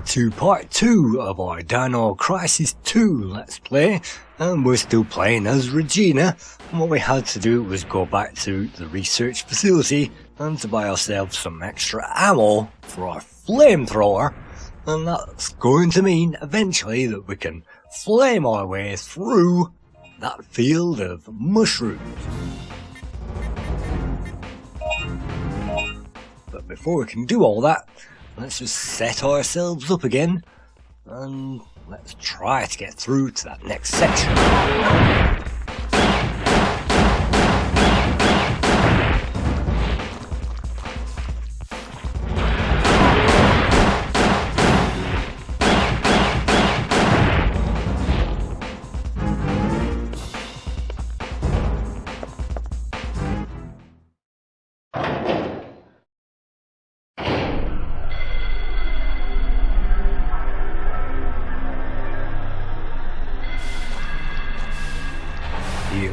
to part 2 of our Dino Crisis 2 Let's Play, and we're still playing as Regina. And what we had to do was go back to the research facility and to buy ourselves some extra ammo for our flamethrower, and that's going to mean eventually that we can flame our way through that field of mushrooms. But before we can do all that, let's just set ourselves up again, and let's try to get through to that next section.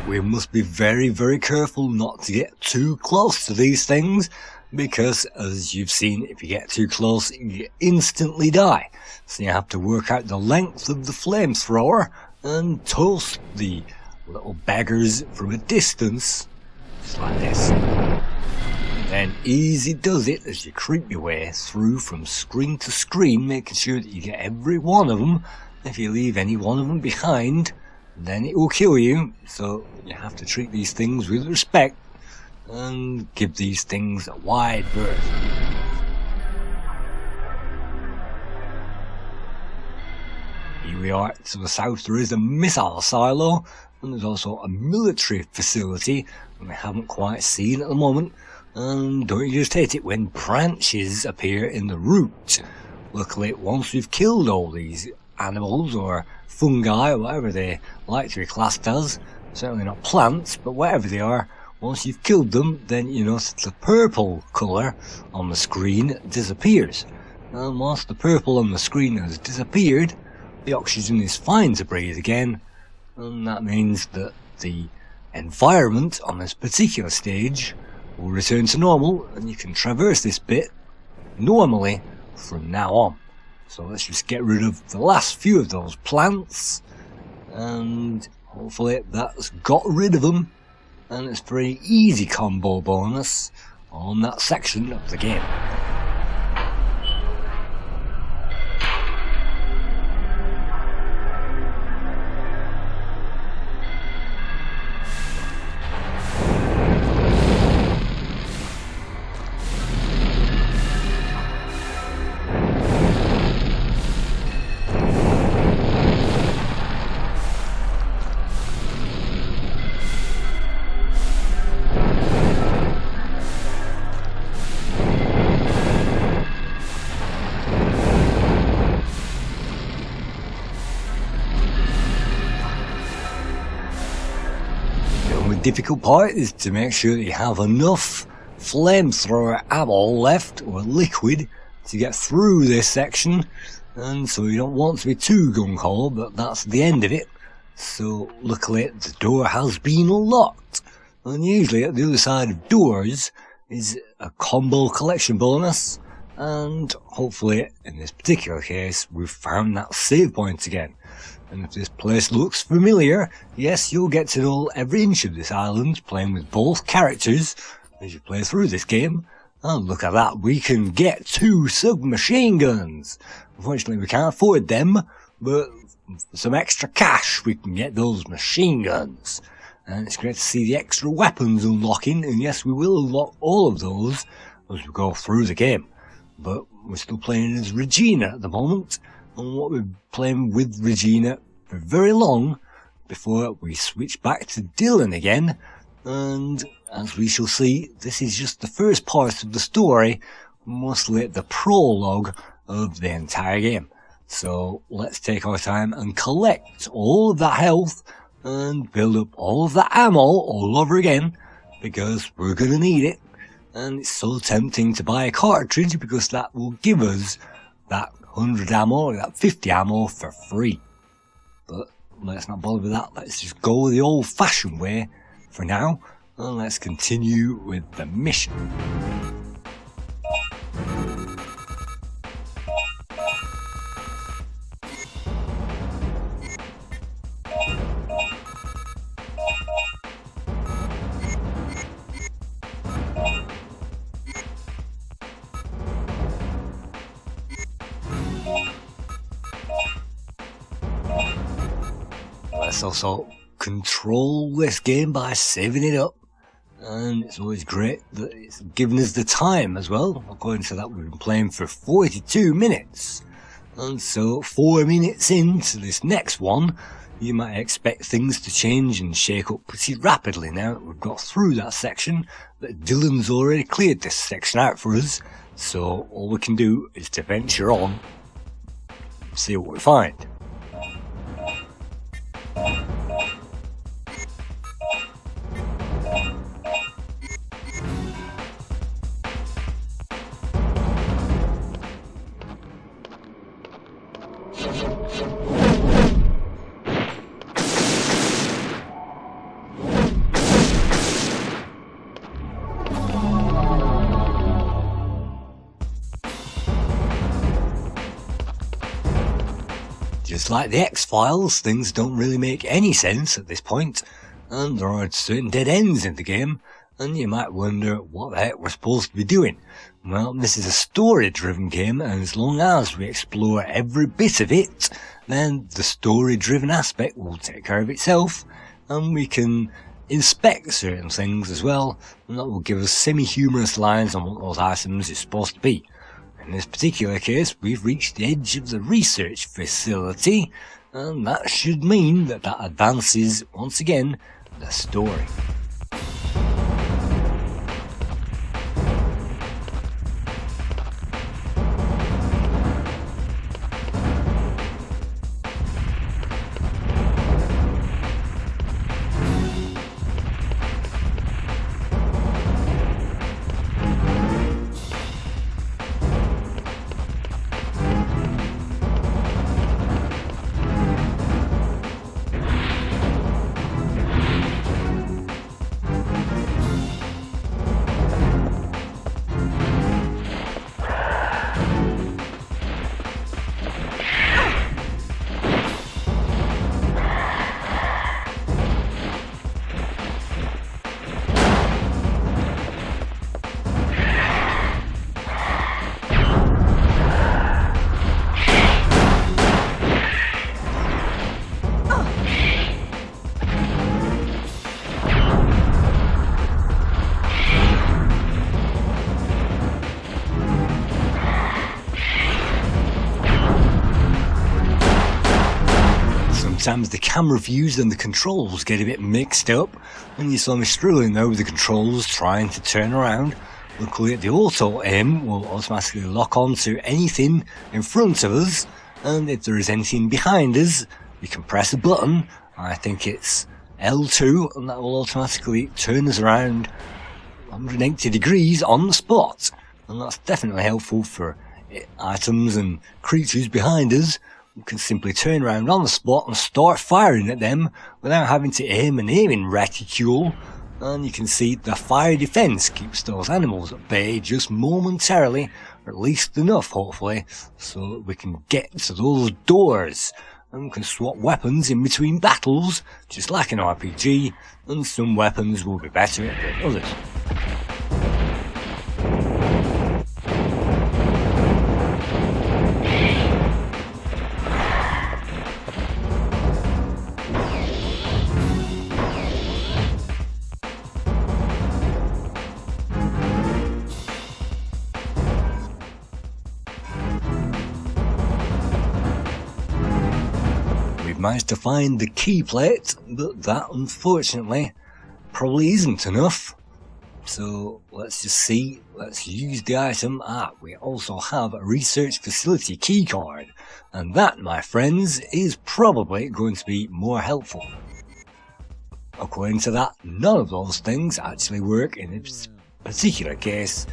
We must be very careful not to get too close to these things, because as you've seen, if you get too close you instantly die. So you have to work out the length of the flamethrower and toast the little beggars from a distance, just like this. And then easy does it as you creep your way through from screen to screen, making sure that you get every one of them. If you leave any one of them behind, then it will kill you, so you have to treat these things with respect and give these things a wide berth. Here we are. To the south there is a missile silo, and there's also a military facility that we haven't quite seen at the moment, and don't you just hate it when branches appear in the route. Luckily, once we've killed all these animals or fungi or whatever they like to be classed as, certainly not plants, but whatever they are, once you've killed them, then you notice the purple colour on the screen disappears. And once the purple on the screen has disappeared, the oxygen is fine to breathe again, and that means that the environment on this particular stage will return to normal, and you can traverse this bit normally from now on. So let's just get rid of the last few of those plants, and hopefully that's got rid of them, and it's a very easy combo bonus on that section of the game. The difficult part is to make sure that you have enough flamethrower ammo left, or liquid, to get through this section, and so you don't want to be too gung-ho, but that's the end of it. So luckily the door has been unlocked, and usually at the other side of doors is a combo collection bonus, and hopefully in this particular case we've found that save point again. And if this place looks familiar, yes, you'll get to know every inch of this island playing with both characters as you play through this game. And look at that, we can get 2 submachine guns. Unfortunately we can't afford them, but for some extra cash we can get those machine guns. And it's great to see the extra weapons unlocking, and yes, we will unlock all of those as we go through the game. But we're still playing as Regina at the moment, and what we're playing with Regina for very long before we switch back to Dylan again. And as we shall see, this is just the first part of the story, mostly the prologue of the entire game. So let's take our time and collect all of that health and build up all of that ammo all over again, because we're gonna need it. And it's so tempting to buy a cartridge, because that will give us that 100 ammo, or that 50 ammo for free. But let's not bother with that, let's just go the old fashioned way for now, and let's continue with the mission. let's also control this game by saving it up. And it's always great that it's given us the time as well. According to that, we've been playing for 42 minutes. And so 4 minutes into this next one, you might expect things to change and shake up pretty rapidly now that we've got through that section. But Dylan's already cleared this section out for us, so all we can do is to venture on, see what we find. Just like the X-Files, things don't really make any sense at this point, and there are certain dead ends in the game, and you might wonder what the heck we're supposed to be doing. Well, this is a story-driven game, and as long as we explore every bit of it, then the story-driven aspect will take care of itself, and we can inspect certain things as well, and that will give us semi-humorous lines on what those items are supposed to be. In this particular case, we've reached the edge of the research facility, and that should mean that advances, once again, the story. Sometimes the camera views and the controls get a bit mixed up, and you saw me struggling there with the controls trying to turn around. Luckily the auto aim will automatically lock on to anything in front of us, and if there is anything behind us, we can press a button, I think it's L2, and that will automatically turn us around 180 degrees on the spot, and that's definitely helpful for items and creatures behind us. You can simply turn around on the spot and start firing at them without having to aim an aiming reticule, and you can see the fire defense keeps those animals at bay just momentarily, or at least enough hopefully, so we can get to those doors, and we can swap weapons in between battles just like an RPG, and some weapons will be better than others. Managed to find the key plate, but that unfortunately probably isn't enough. So let's just see, let's use the item. We also have a research facility key card, and that, my friends, is probably going to be more helpful. According to that, none of those things actually work in this particular case.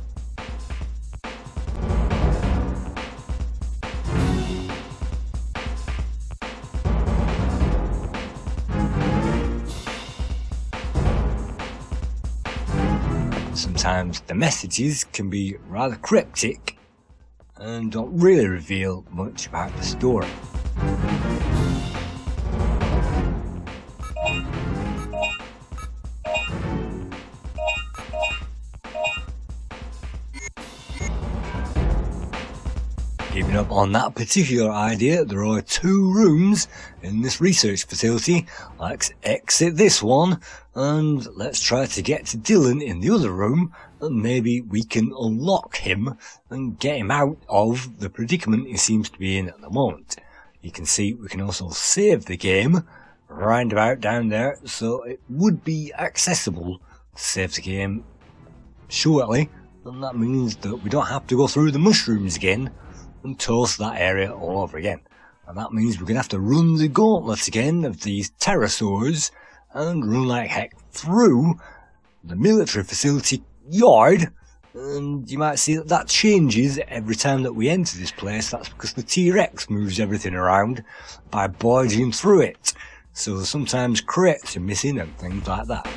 Sometimes the messages can be rather cryptic and don't really reveal much about the story. Keeping up on that particular idea, there are 2 rooms in this research facility. Let's exit this one and let's try to get to Dylan in the other room, and maybe we can unlock him and get him out of the predicament he seems to be in at the moment. You can see we can also save the game round about down there, so it would be accessible to save the game shortly, and that means that we don't have to go through the mushrooms again and toast that area all over again. And that means we're going to have to run the gauntlet again of these pterosaurs and run like heck through the military facility yard. And you might see that that changes every time that we enter this place. That's because the T-Rex moves everything around by barging through it. So sometimes crates are missing and things like that.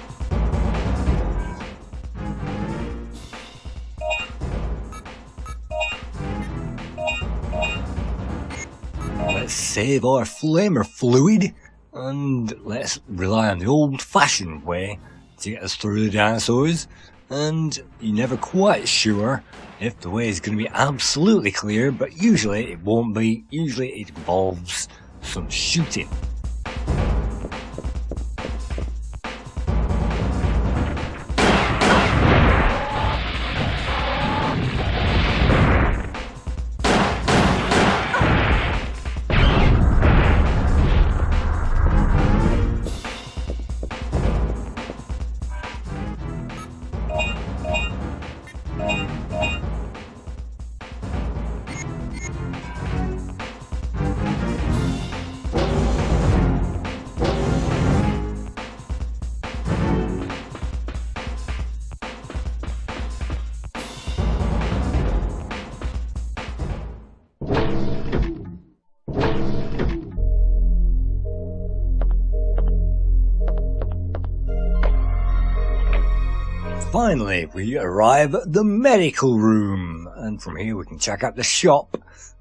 Let's save our flamer fluid and let's rely on the old-fashioned way to get us through the dinosaurs. And you're never quite sure if the way is going to be absolutely clear, but usually it won't be. Usually it involves some shooting. Finally, we arrive at the medical room, and from here we can check out the shop,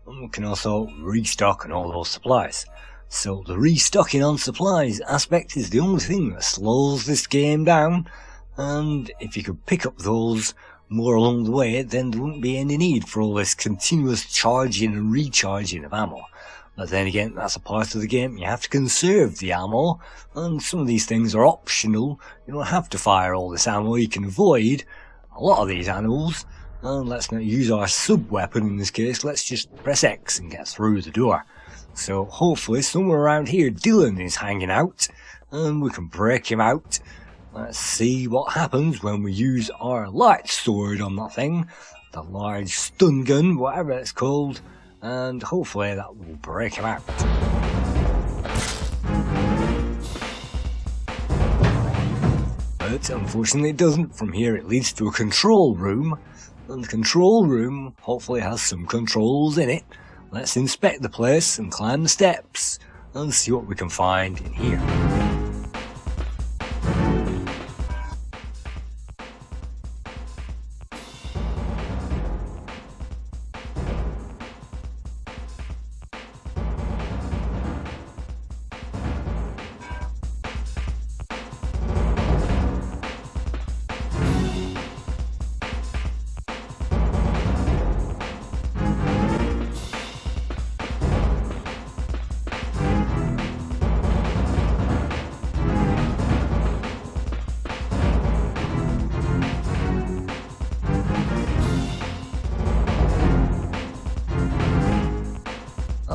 and we can also restock on all those supplies. So the restocking on supplies aspect is the only thing that slows this game down, and if you could pick up those more along the way, then there wouldn't be any need for all this continuous charging and recharging of ammo. But then again, that's a part of the game. You have to conserve the ammo, and some of these things are optional. You don't have to fire all this ammo. You can avoid a lot of these animals. And let's not use our sub-weapon in this case. Let's just press X and get through the door. So hopefully somewhere around here Dylan is hanging out, and we can break him out. Let's see what happens when we use our light sword on that thing. The large stun gun, whatever it's called. And hopefully that will break him out. But unfortunately it doesn't. From here it leads to a control room, and the control room hopefully has some controls in it. Let's inspect the place and climb the steps and see what we can find in here.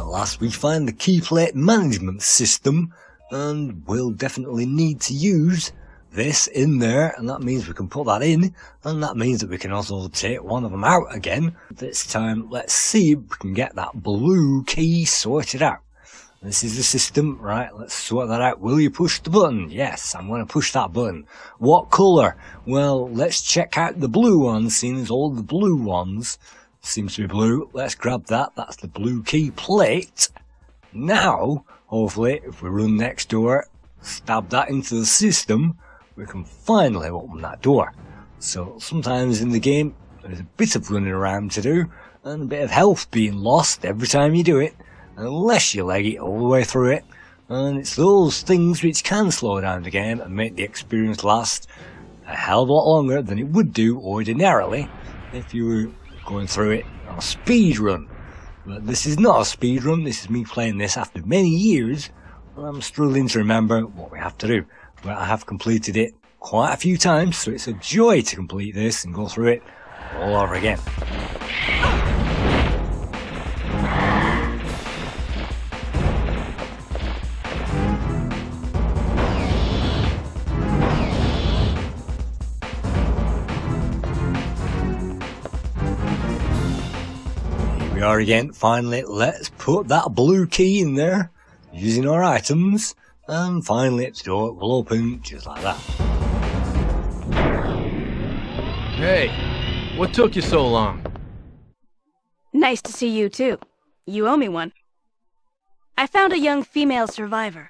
Last we find the key plate management system, and we'll definitely need to use this in there, and that means we can put that in, and that means that we can also take one of them out again. This time let's see if we can get that blue key sorted out. This is the system, right? Let's sort that out. Will you push the button? Yes, I'm going to push that button. What colour? Well, let's check out the blue ones, seeing as all the blue ones seems to be blue. Let's grab that. That's the blue key plate. Now, hopefully, if we run next door, stab that into the system, we can finally open that door. So sometimes in the game, there's a bit of running around to do, and a bit of health being lost every time you do it, unless you leg it all the way through it. And it's those things which can slow down the game and make the experience last a hell of a lot longer than it would do ordinarily if you were going through it on a speed run. But this is not a speedrun, this is me playing this after many years, and I'm struggling to remember what we have to do. But I have completed it quite a few times, so it's a joy to complete this and go through it all over again. We are again. Finally, let's put that blue key in there using our items, and finally the door will open just like that. Hey, what took you so long? Nice to see you too. You owe me one. I found a young female survivor,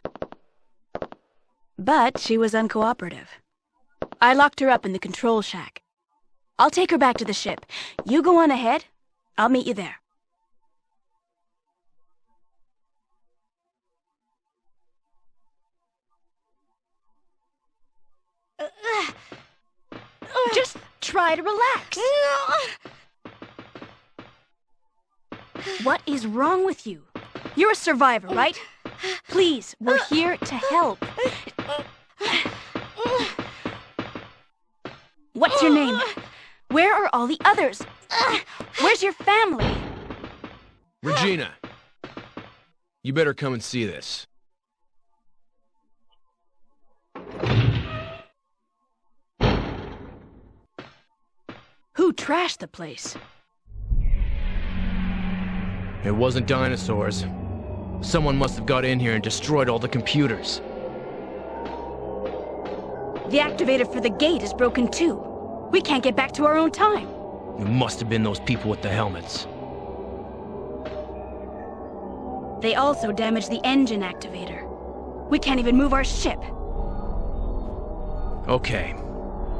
but she was uncooperative. I locked her up in the control shack. I'll take her back to the ship. You go on ahead. I'll meet you there. Just try to relax. What is wrong with you? You're a survivor, right? Please, we're here to help. What's your name? Where are all the others? Where's your family? Regina, you better come and see this. Who trashed the place? It wasn't dinosaurs. Someone must have got in here and destroyed all the computers. The activator for the gate is broken too. We can't get back to our own time. It must have been those people with the helmets. They also damaged the engine activator. We can't even move our ship. Okay.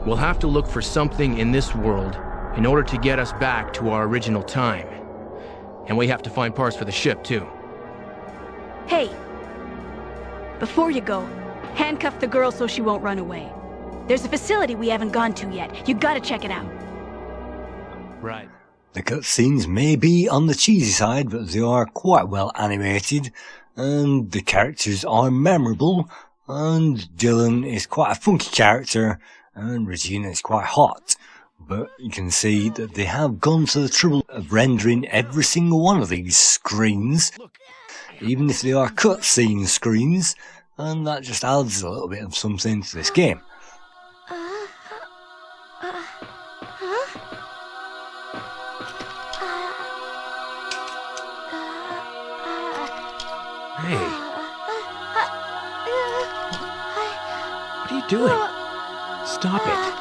We'll have to look for something in this world in order to get us back to our original time. And we have to find parts for the ship, too. Hey, before you go, handcuff the girl so she won't run away. There's a facility we haven't gone to yet. You gotta check it out. Right. The cutscenes may be on the cheesy side, but they are quite well animated, and the characters are memorable, and Dylan is quite a funky character, and Regina is quite hot. But you can see that they have gone to the trouble of rendering every single one of these screens, even if they are cutscene screens, and that just adds a little bit of something to this game. Hey. What are you doing? Stop it.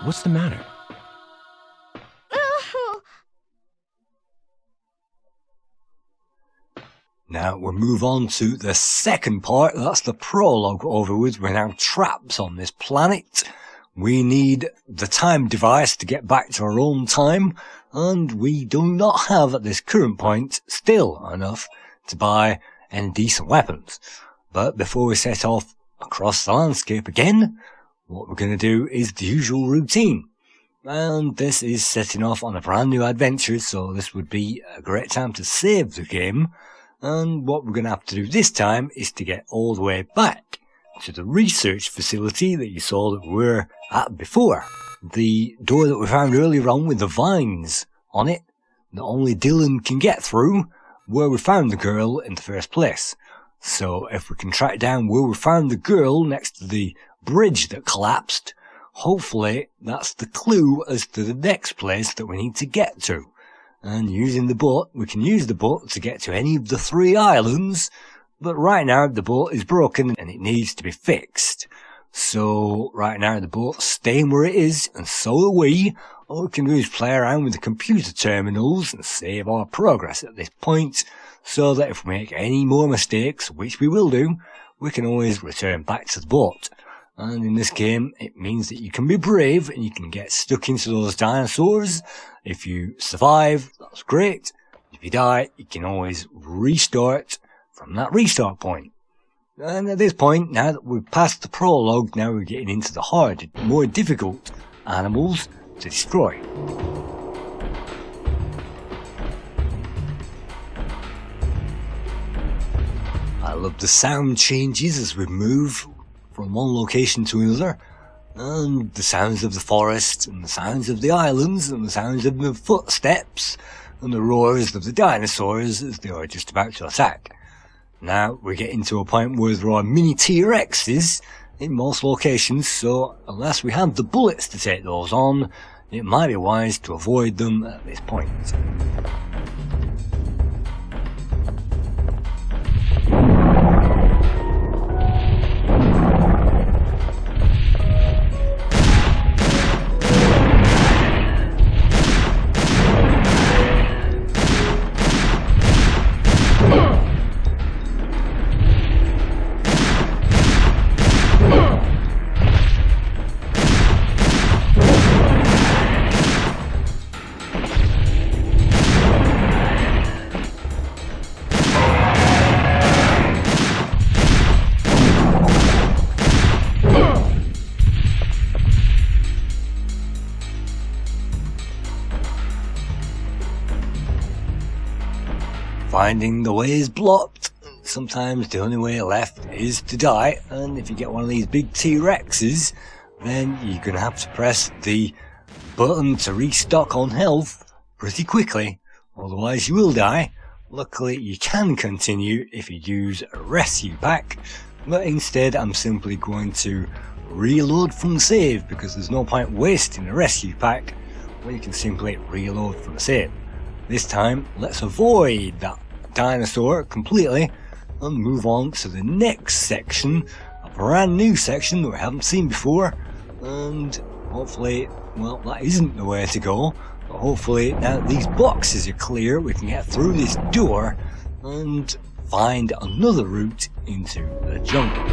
What's the matter? Now we'll move on to the second part. That's the prologue overwards. We're now trapped on this planet. We need the time device to get back to our own time, and we do not have at this current point still enough to buy any decent weapons. But before we set off across the landscape again, what we're going to do is the usual routine. And this is setting off on a brand new adventure, so this would be a great time to save the game. And what we're going to have to do this time is to get all the way back to the research facility that you saw that we were at before. The door that we found earlier on with the vines on it, that only Dylan can get through, where we found the girl in the first place. So if we can track down where we found the girl next to the bridge that collapsed, hopefully that's the clue as to the next place that we need to get to. And using the boat, we can use the boat to get to any of the 3 islands, but right now the boat is broken and it needs to be fixed. So right now the boat's staying where it is, and so are we. All we can do is play around with the computer terminals and save our progress at this point, so that if we make any more mistakes, which we will do, we can always return back to the boat. And in this game, it means that you can be brave and you can get stuck into those dinosaurs. If you survive, that's great. If you die, you can always restart from that restart point. And at this point, now that we've passed the prologue, now we're getting into the hard, more difficult animals to destroy. love the sound changes as we move from one location to another, and the sounds of the forest, and the sounds of the islands, and the sounds of the footsteps, and the roars of the dinosaurs as they are just about to attack. Now we're getting to a point where there are mini T-Rexes in most locations, so unless we have the bullets to take those on, it might be wise to avoid them at this point. Finding the way is blocked. Sometimes the only way left is to die, and if you get one of these big T-Rexes, then you're going to have to press the button to restock on health pretty quickly, otherwise you will die. Luckily you can continue if you use a rescue pack, but instead I'm simply going to reload from the save, because there's no point wasting a rescue pack when you can simply reload from the save. This time let's avoid that dinosaur completely and move on to the next section, a brand new section that we haven't seen before, and hopefully, well, that isn't the way to go, but hopefully now that these boxes are clear we can get through this door and find another route into the jungle.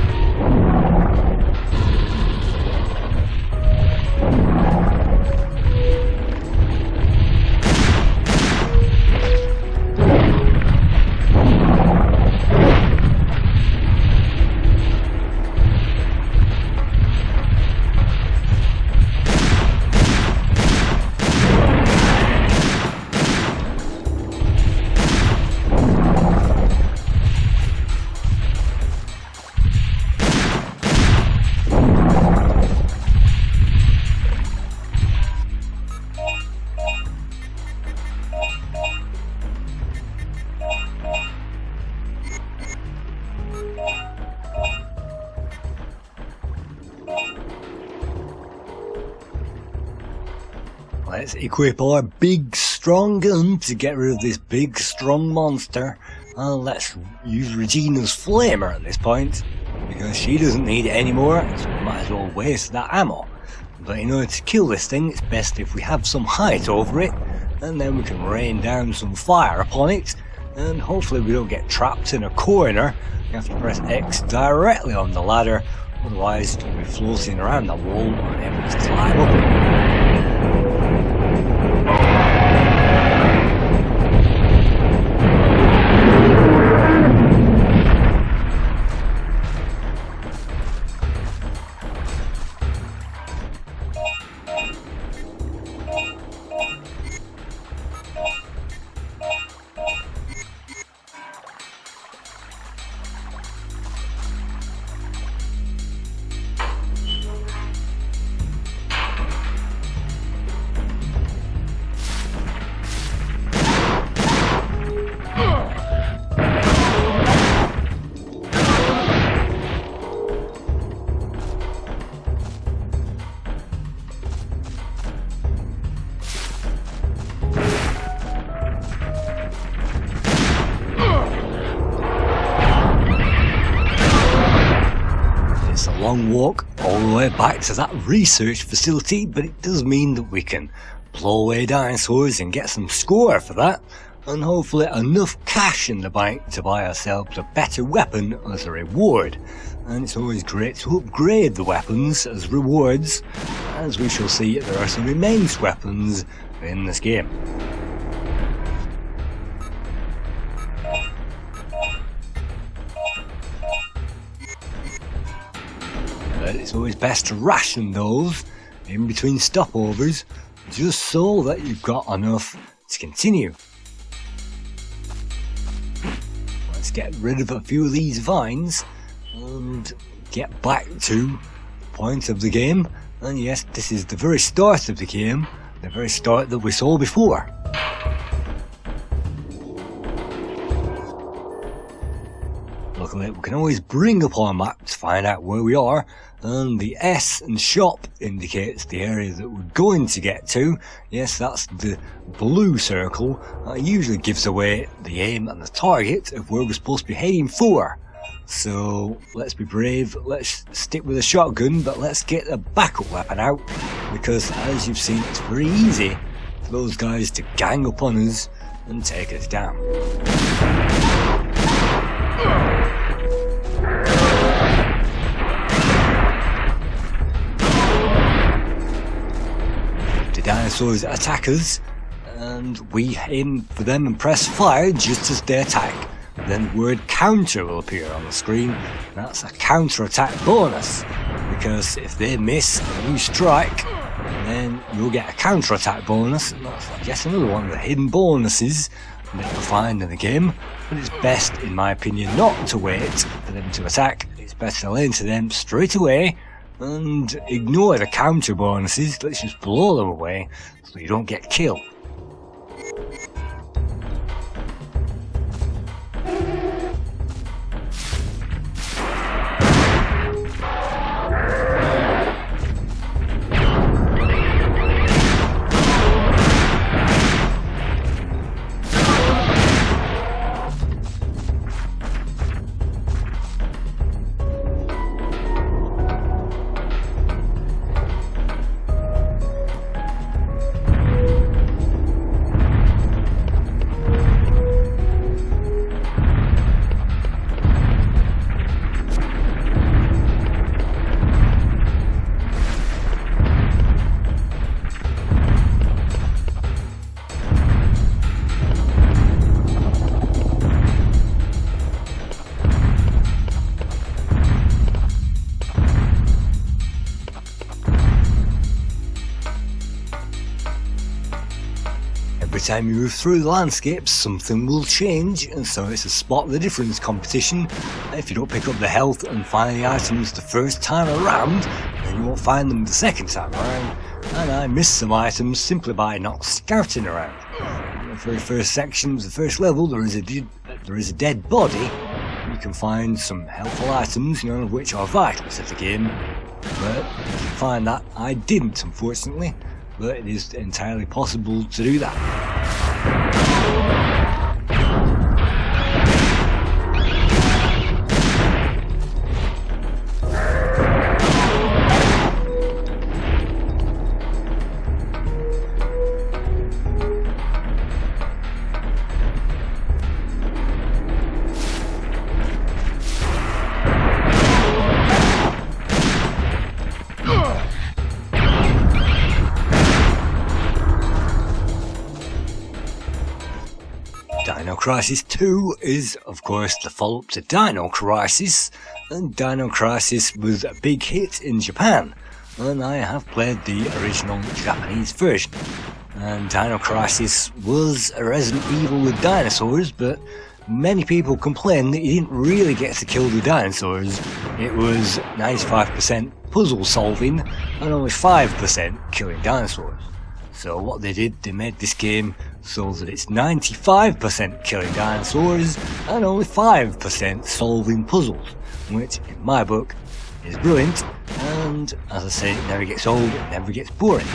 Let's equip our big strong gun to get rid of this big strong monster, and let's use Regina's flamer at this point, because she doesn't need it anymore, so we might as well waste that ammo. But in order to kill this thing, it's best if we have some height over it, and then we can rain down some fire upon it, and hopefully we don't get trapped in a corner. You have to press X directly on the ladder, otherwise you'll be floating around that wall unable to climb up. Long walk all the way back to that research facility, but it does mean that we can blow away dinosaurs and get some score for that, and hopefully enough cash in the bank to buy ourselves a better weapon as a reward. And it's always great to upgrade the weapons as rewards, as we shall see there are some immense weapons in this game. But it's always best to ration those in between stopovers, just so that you've got enough to continue. Let's get rid of a few of these vines and get back to the point of the game. And yes, this is the very start of the game, the very start that we saw before. Luckily, we can always bring up our map to find out where we are, and the S and shop indicates the area that we're going to get to. Yes, that's the blue circle. That usually gives away the aim and the target of where we're supposed to be heading for. So let's be brave, let's stick with a shotgun, but let's get a backup weapon out, because as you've seen, it's very easy for those guys to gang up on us and take us down. The dinosaurs attack us, and we aim for them and press fire just as they attack. Then the word counter will appear on the screen. That's a counter-attack bonus, because if they miss and you strike, then you'll get a counter-attack bonus, and that's, I guess, another one of the hidden bonuses that you'll find in the game. But it's best, in my opinion, not to wait for them to attack. It's better to lay into them straight away and ignore the counter bonuses. Let's just blow them away so you don't get killed. Every time you move through the landscape, something will change, and so it's a spot the difference competition. If you don't pick up the health and find the items the first time around, then you won't find them the second time around. And I missed some items simply by not scouting around. In the very first section, the first level, there is a dead body. You can find some helpful items, none of which are vital to the game. But you can find that. I didn't, unfortunately. But it is entirely possible to do that. Dino Crisis 2 is, of course, the follow-up to Dino Crisis, and Dino Crisis was a big hit in Japan, and I have played the original Japanese version. And Dino Crisis was a Resident Evil with dinosaurs, but many people complained that you didn't really get to kill the dinosaurs. It was 95% puzzle solving and only 5% killing dinosaurs. So what they did, they made this game so that it's 95% killing dinosaurs and only 5% solving puzzles, which in my book is brilliant, and as I say, it never gets old, it never gets boring.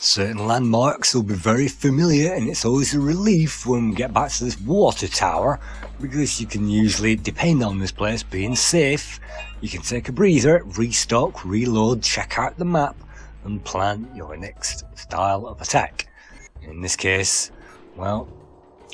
Certain landmarks will be very familiar, and it's always a relief when we get back to this water tower, because you can usually depend on this place being safe. You can take a breather, restock, reload, check out the map, and plan your next style of attack. In this case, well,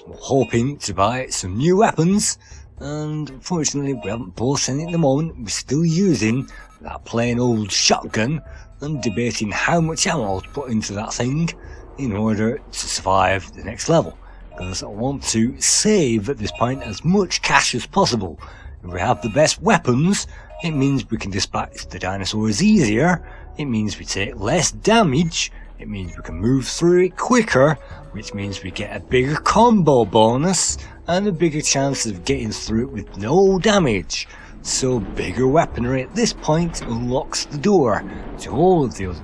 we're hoping to buy some new weapons, and unfortunately we haven't bought any at the moment. We're still using that plain old shotgun and debating how much ammo to put into that thing in order to survive the next level, because I want to save at this point as much cash as possible. If we have the best weapons, it means we can dispatch the dinosaurs easier, it means we take less damage, it means we can move through it quicker, which means we get a bigger combo bonus and a bigger chance of getting through it with no damage. So bigger weaponry at this point unlocks the door to all of the other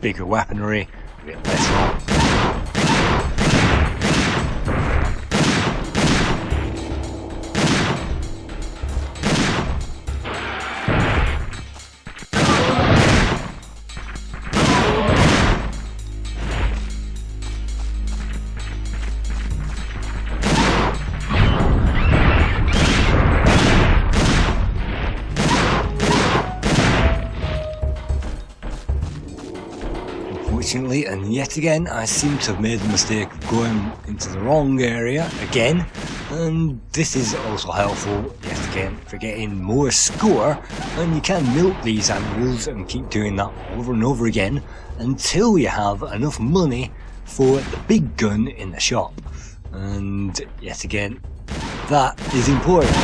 bigger weaponry a bit later on. Unfortunately, and yet again, I seem to have made the mistake of going into the wrong area again, and this is also helpful yet again for getting more score, and you can milk these animals and keep doing that over and over again until you have enough money for the big gun in the shop, and yet again, that is important.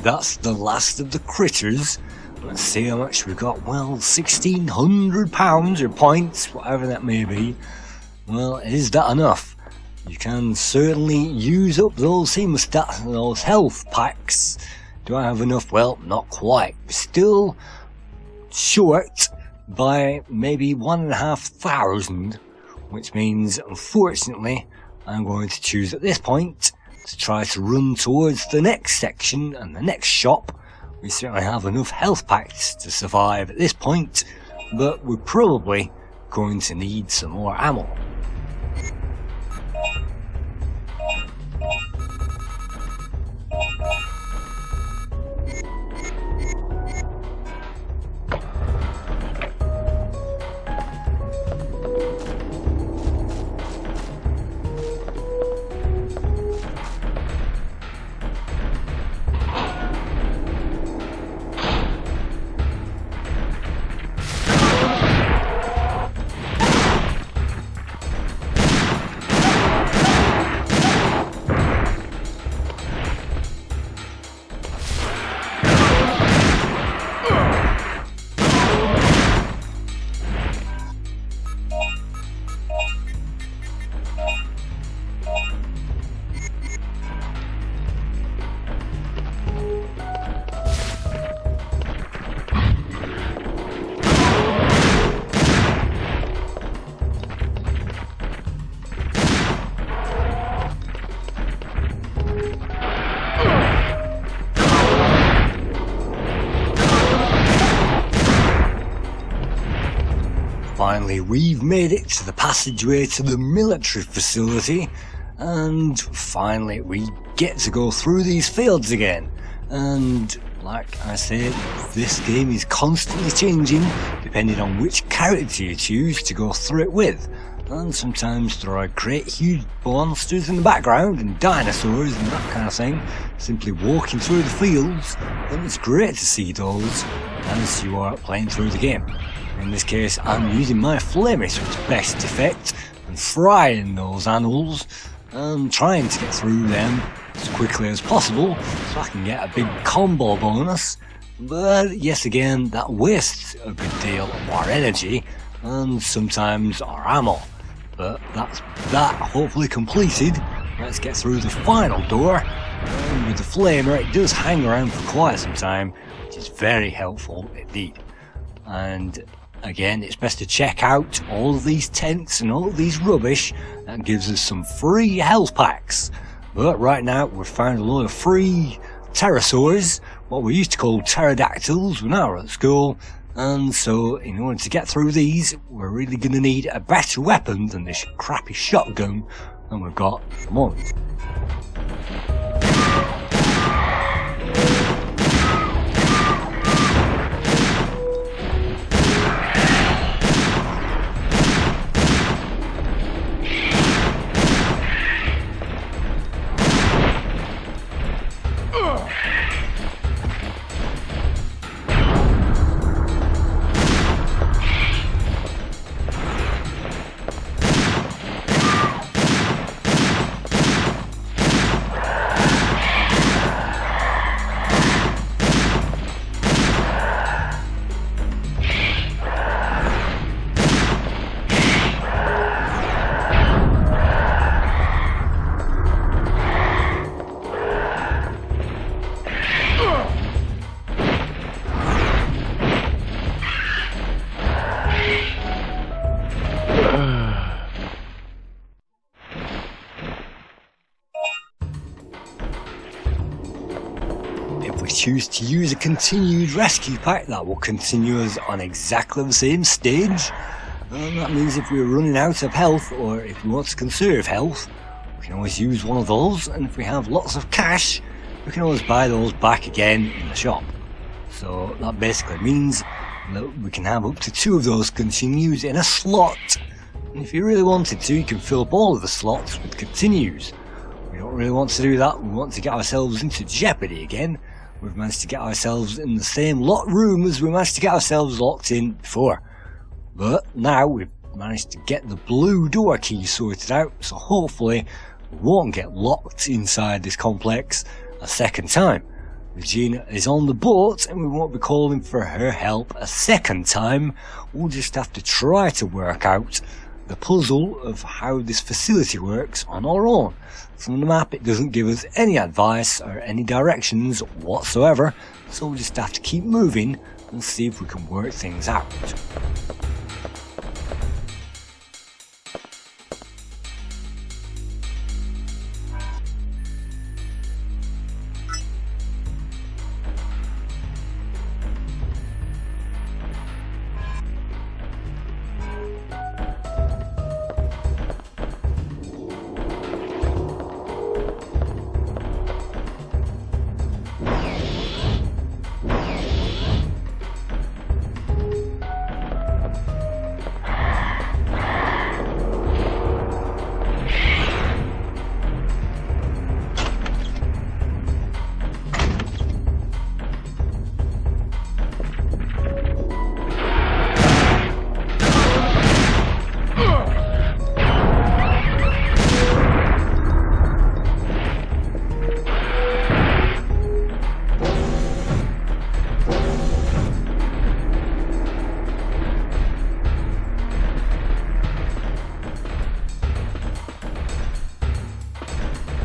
That's the last of the critters. Let's see how much we've got. Well, £1,600 or points, whatever that may be. Well, is that enough? You can certainly use up those hemostats and those health packs. Do I have enough? Well, not quite. We're still short by maybe 1,500, which means, unfortunately, I'm going to choose at this point to try to run towards the next section and the next shop. We certainly have enough health packs to survive at this point, but we're probably going to need some more ammo. Finally, we've made it to the passageway to the military facility, and finally we get to go through these fields again. And like I said, this game is constantly changing depending on which character you choose to go through it with. And sometimes there are great huge monsters in the background and dinosaurs and that kind of thing simply walking through the fields, and it's great to see those as you are playing through the game. In this case, I'm using my flamethrower to best effect and frying those animals and trying to get through them as quickly as possible so I can get a big combo bonus. But yes, again, that wastes a good deal of our energy and sometimes our ammo. But that's that hopefully completed. Let's get through the final door, and with the flamer it does hang around for quite some time, which is very helpful indeed. And again, it's best to check out all of these tents and all of these rubbish. That gives us some free health packs. But right now we've found a lot of free pterosaurs, what we used to call pterodactyls when I was at school, and so in order to get through these, we're really going to need a better weapon than this crappy shotgun that we've got at the moment. If we choose to use a continued rescue pack, that will continue us on exactly the same stage. And that means if we're running out of health, or if we want to conserve health, we can always use one of those, and if we have lots of cash, we can always buy those back again in the shop. So that basically means that we can have up to 2 of those continues in a slot, and if you really wanted to, you can fill up all of the slots with continues. We don't really want to do that. We want to get ourselves into jeopardy again. We've managed to get ourselves in the same locked room as we managed to get ourselves locked in before. But now we've managed to get the blue door key sorted out, so hopefully we won't get locked inside this complex a second time. Regina is on the boat and we won't be calling for her help a second time. We'll just have to try to work out the puzzle of how this facility works on our own. From the map it doesn't give us any advice or any directions whatsoever, so we'll just have to keep moving and see if we can work things out.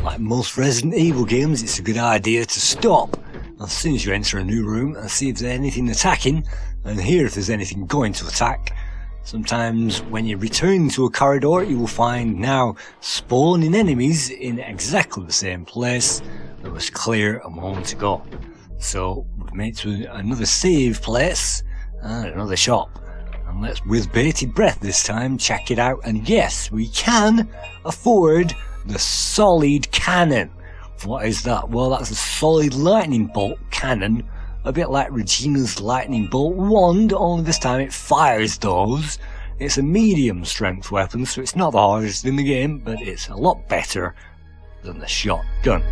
Like most Resident Evil games, it's a good idea to stop as soon as you enter a new room and see if there's anything attacking, and hear if there's anything going to attack. Sometimes when you return to a corridor, you will find now spawning enemies in exactly the same place that was clear a moment ago. So we've made to another save place and another shop. And let's, with bated breath this time, check it out. And yes, we can afford the solid cannon. What is that? Well, that's a solid lightning bolt cannon, a bit like Regina's lightning bolt wand, only this time it fires those. It's a medium strength weapon, so it's not the hardest in the game, but it's a lot better than the shotgun.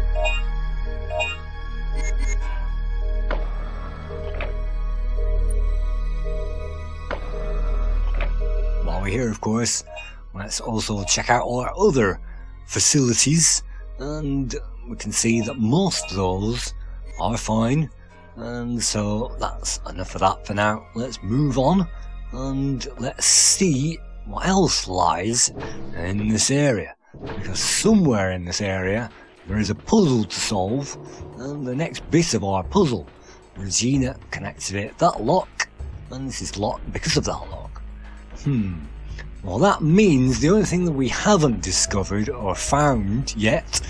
While we're here, of course, let's also check out all our other facilities, and we can see that most of those are fine, and so that's enough of that for now. Let's move on and let's see what else lies in this area, because somewhere in this area there is a puzzle to solve, and the next bit of our puzzle, Regina can activate that lock, and this is locked because of that lock. Well, that means the only thing that we haven't discovered or found yet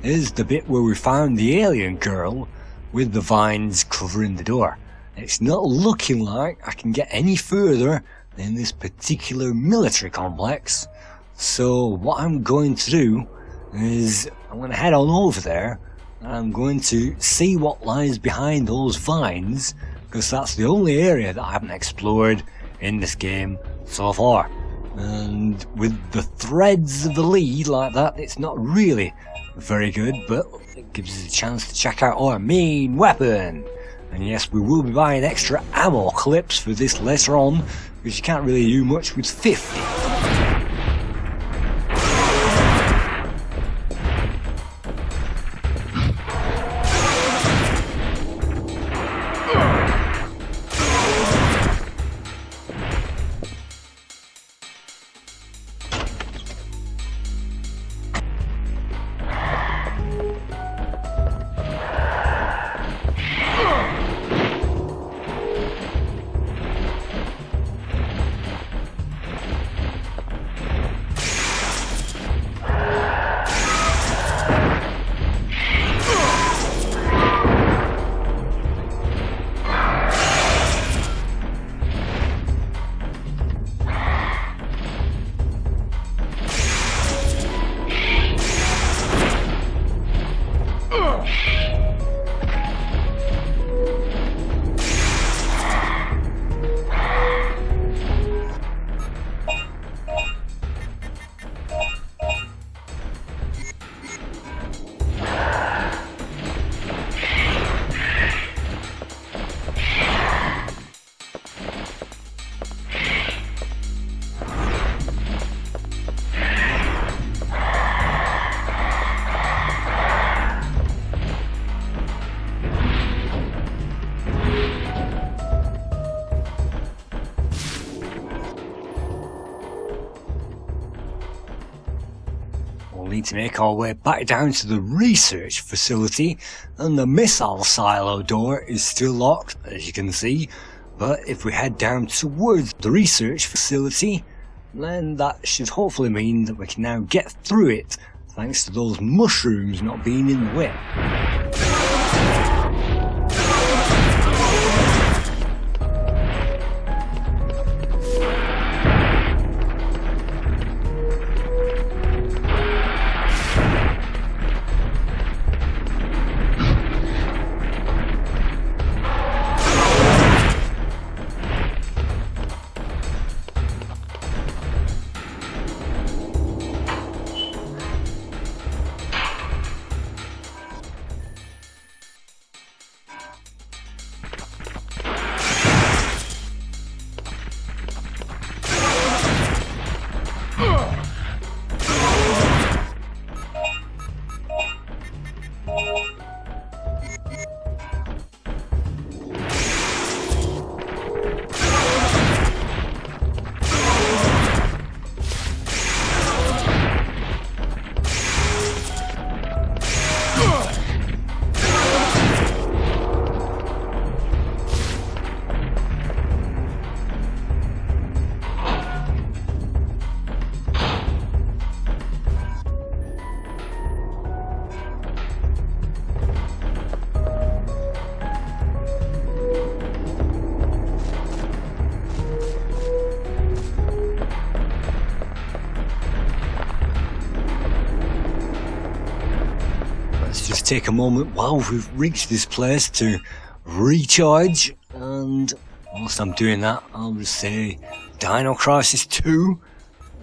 is the bit where we found the alien girl with the vines covering the door. It's not looking like I can get any further than this particular military complex. So what I'm going to do is I'm going to head on over there and I'm going to see what lies behind those vines, because that's the only area that I haven't explored in this game so far. And with the threads of the lead like that, it's not really very good, but it gives us a chance to check out our main weapon. And yes, we will be buying extra ammo clips for this later on, because you can't really do much with 50. Need to make our way back down to the research facility, and the missile silo door is still locked, as you can see. But if we head down towards the research facility, then that should hopefully mean that we can now get through it, thanks to those mushrooms not being in the way. Take a moment while we've reached this place to recharge, and whilst I'm doing that, I'll just say Dino Crisis 2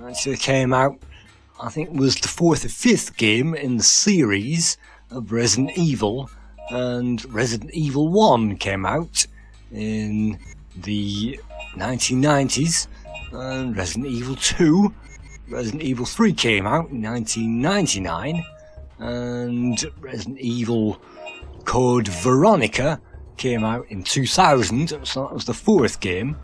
actually came out, I think it was the 4th or 5th game in the series of Resident Evil, and Resident Evil 1 came out in the 1990s, and Resident Evil 2, Resident Evil 3 came out in 1999, and Resident Evil Code Veronica came out in 2000, so that was the 4th game,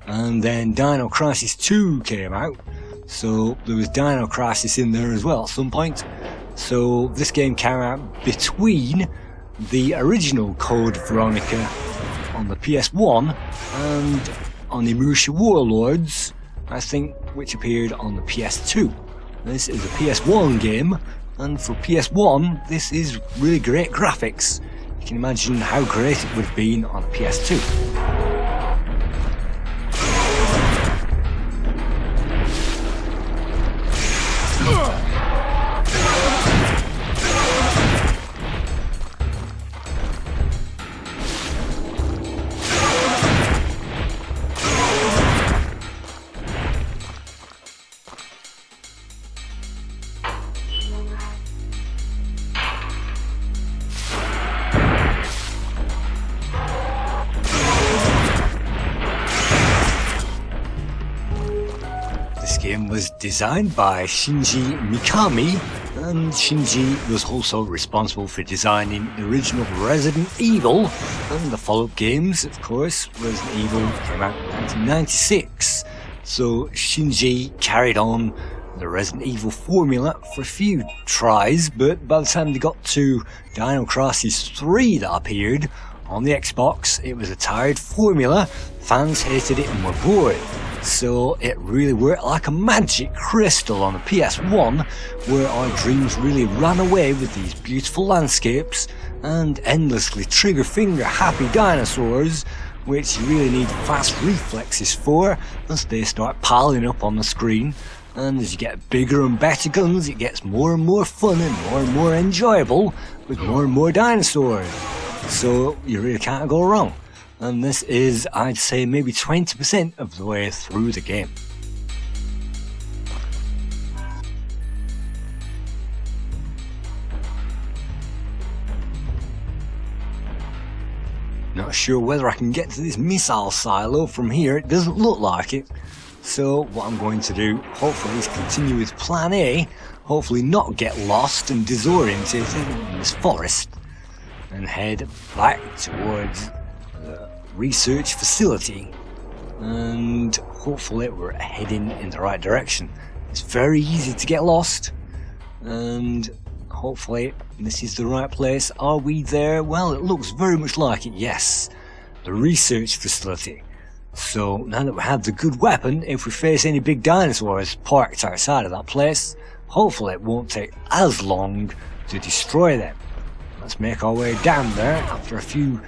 and then Dino Crisis 2 came out, so there was Dino Crisis in there as well at some point. So this game came out between the original Code Veronica on the PS1 and Onimusha Warlords, I think, which appeared on the PS2. This is a PS1 game, and for PS1 this is really great graphics. You can imagine how great it would have been on a PS2. This game was designed by Shinji Mikami, and Shinji was also responsible for designing the original Resident Evil and the follow-up games. Of course, Resident Evil came out in 1996, so Shinji carried on the Resident Evil formula for a few tries, but by the time they got to Dino Crisis 3 that appeared on the Xbox, it was a tired formula, fans hated it and were bored. So it really worked like a magic crystal on the PS1, where our dreams really ran away with these beautiful landscapes and endlessly trigger finger happy dinosaurs, which you really need fast reflexes for as they start piling up on the screen. And as you get bigger and better guns, it gets more and more fun and more enjoyable with more and more dinosaurs. So you really can't go wrong. And this is, I'd say, maybe 20% of the way through the game. Not sure whether I can get to this missile silo from here. It doesn't look like it. So what I'm going to do, hopefully, is continue with plan A, hopefully not get lost and disorientated in this forest, and head back towards the research facility, and hopefully we're heading in the right direction. It's very easy to get lost, and hopefully this is the right place. Are we there? Well, it looks very much like it, yes. The research facility. So now that we have the good weapon, if we face any big dinosaurs parked outside of that place, hopefully it won't take as long to destroy them. Let's make our way down there after a few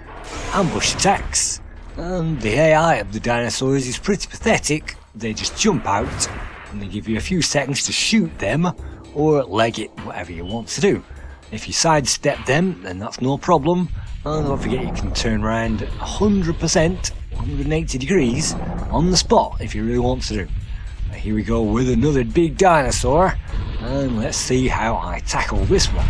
ambush attacks. And the AI of the dinosaurs is pretty pathetic. They just jump out and they give you a few seconds to shoot them or leg it, whatever you want to do. If you sidestep them, then that's no problem. And don't forget, you can turn around 100%, 180 degrees on the spot if you really want to do. Now here we go with another big dinosaur, and let's see how I tackle this one.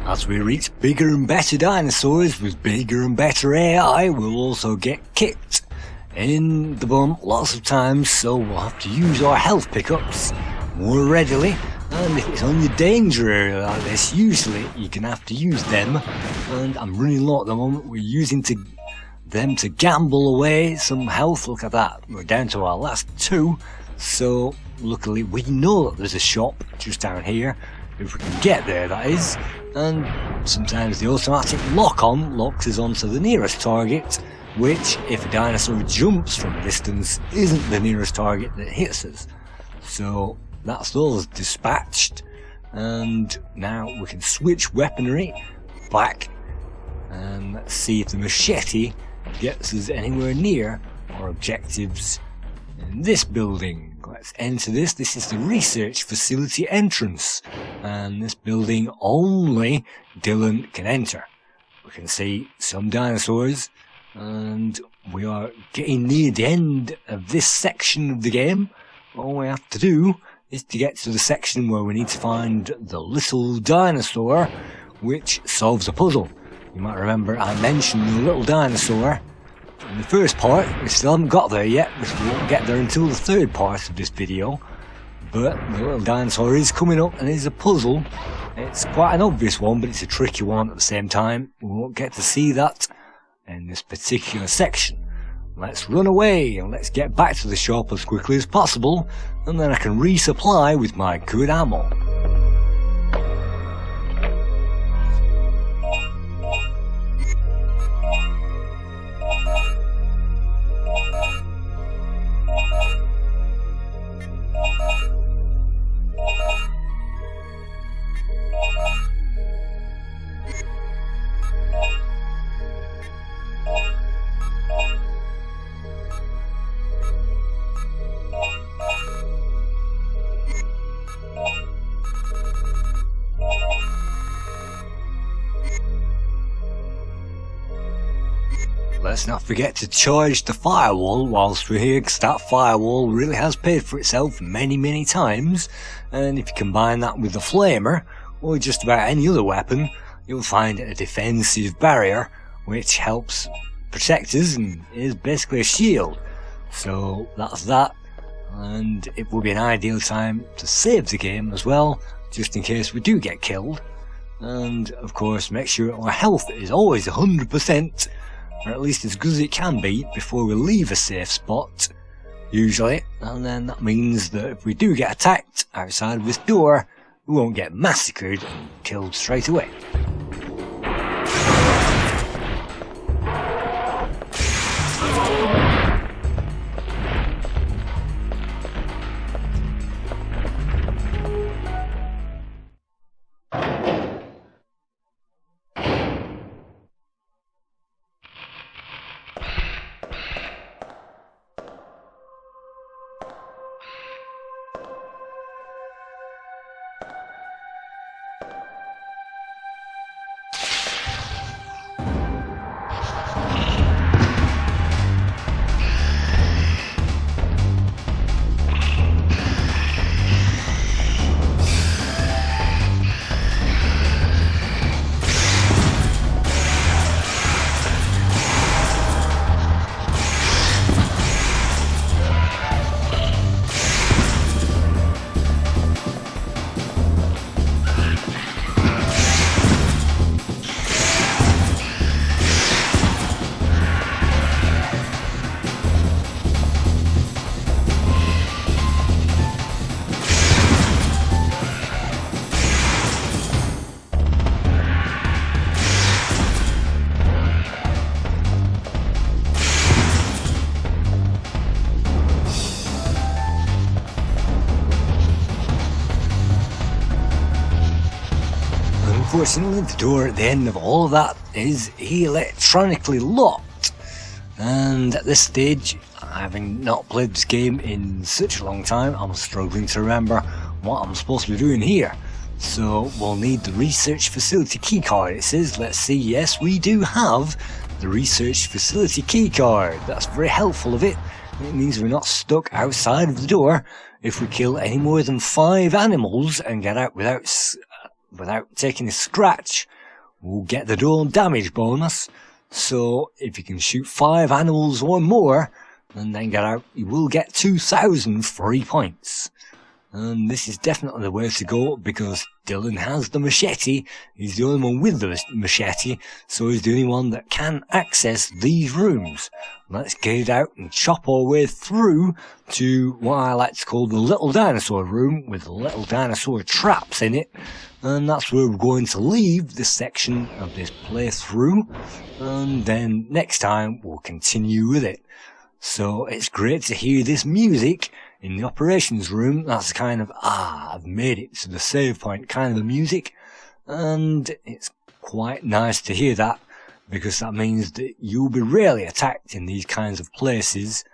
As we reach bigger and better dinosaurs with bigger and better AI, we'll also get kicked in the bum lots of times, so we'll have to use our health pickups more readily. And if it's on the danger area like this, usually you're going to have to use them. And I'm running low at the moment. We're using them to gamble away some health. Look at that. We're down to our last 2. So luckily we know that there's a shop just down here. If we can get there, that is. And sometimes the automatic lock-on locks us onto the nearest target, which, if a dinosaur jumps from a distance, isn't the nearest target that hits us. So that's those dispatched, and now we can switch weaponry back and see if the machete gets us anywhere near our objectives in this building. Let's enter this. This is the research facility entrance, and this building only Dylan can enter. We can see some dinosaurs, and we are getting near the end of this section of the game. All we have to do is to get to the section where we need to find the little dinosaur, which solves a puzzle. You might remember I mentioned the little dinosaur in the first part. We still haven't got there yet, because we won't get there until the third part of this video. But the little dinosaur is coming up and is a puzzle. It's quite an obvious one, but it's a tricky one at the same time. We won't get to see that in this particular section. Let's run away and let's get back to the shop as quickly as possible, and then I can resupply with my good ammo. Let's not forget to charge the firewall whilst we're here, because that firewall really has paid for itself many times. And if you combine that with the flamer, or just about any other weapon, you'll find a defensive barrier which helps protect us and is basically a shield. So that's that, and it will be an ideal time to save the game as well, just in case we do get killed. And of course make sure our health is always 100%, or at least as good as it can be, before we leave a safe spot, usually. And then that means that if we do get attacked outside of this door, we won't get massacred and killed straight away. Unfortunately, the door at the end of all of that is electronically locked, and at this stage, having not played this game in such a long time, I'm struggling to remember what I'm supposed to be doing here. So we'll need the research facility keycard. It says, let's see, yes, we do have the research facility keycard. That's very helpful of it. It means we're not stuck outside of the door. If we kill any more than 5 animals and get out without taking a scratch, we'll get the door damage bonus. So if you can shoot 5 animals or more, and then get out, you will get 2,000 free points. And this is definitely the way to go, because Dylan has the machete. He's the only one with the machete, so he's the only one that can access these rooms. Let's get it out and chop our way through to what I like to call the little dinosaur room, with little dinosaur traps in it. And that's where we're going to leave this section of this playthrough, and then next time we'll continue with it. So it's great to hear this music in the operations room. That's kind of, I've made it to the save point kind of the music, and it's quite nice to hear that, because that means that you'll be rarely attacked in these kinds of places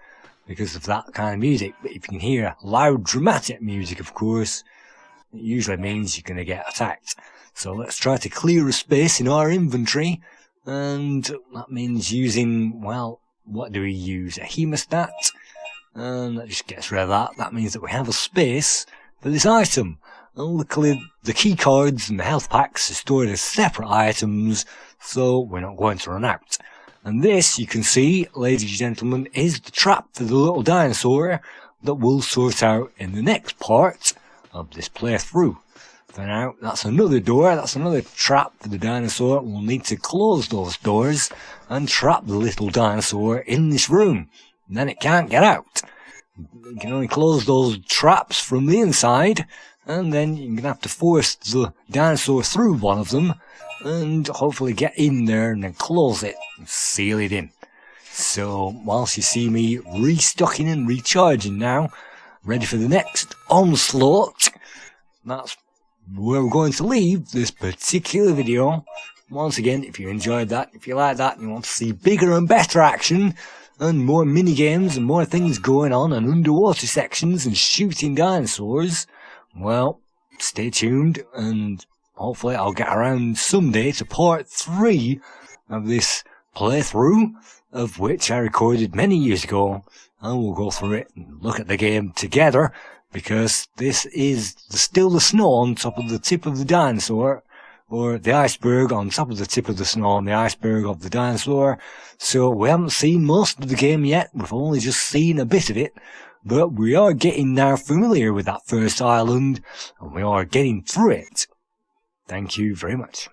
because of that kind of music. But if you can hear loud dramatic music, of course, it usually means you're going to get attacked. So let's try to clear a space in our inventory, and that means using, well, what do we use? A hemostat. And that just gets rid of that. That means that we have a space for this item. And luckily, the key cards and the health packs are stored as separate items, so we're not going to run out. And this, you can see, ladies and gentlemen, is the trap for the little dinosaur that we'll sort out in the next part of this playthrough. For now, that's another door, that's another trap for the dinosaur. We'll need to close those doors and trap the little dinosaur in this room. And then it can't get out. You can only close those traps from the inside, and then you're going to have to force the dinosaur through one of them, and hopefully get in there and then close it and seal it in. So, whilst you see me restocking and recharging now, ready for the next onslaught, that's where we're going to leave this particular video. Once again, if you enjoyed that, if you like that, and you want to see bigger and better action, and more mini-games and more things going on, and underwater sections and shooting dinosaurs, well, stay tuned, and hopefully I'll get around someday to part 3 of this playthrough, of which I recorded many years ago, and we'll go through it and look at the game together, because this is still the snow on top of the tip of the dinosaur, or the iceberg on top of the tip of the snow on the iceberg of the dinosaur. So we haven't seen most of the game yet, we've only just seen a bit of it, but we are getting now familiar with that first island, and we are getting through it. Thank you very much.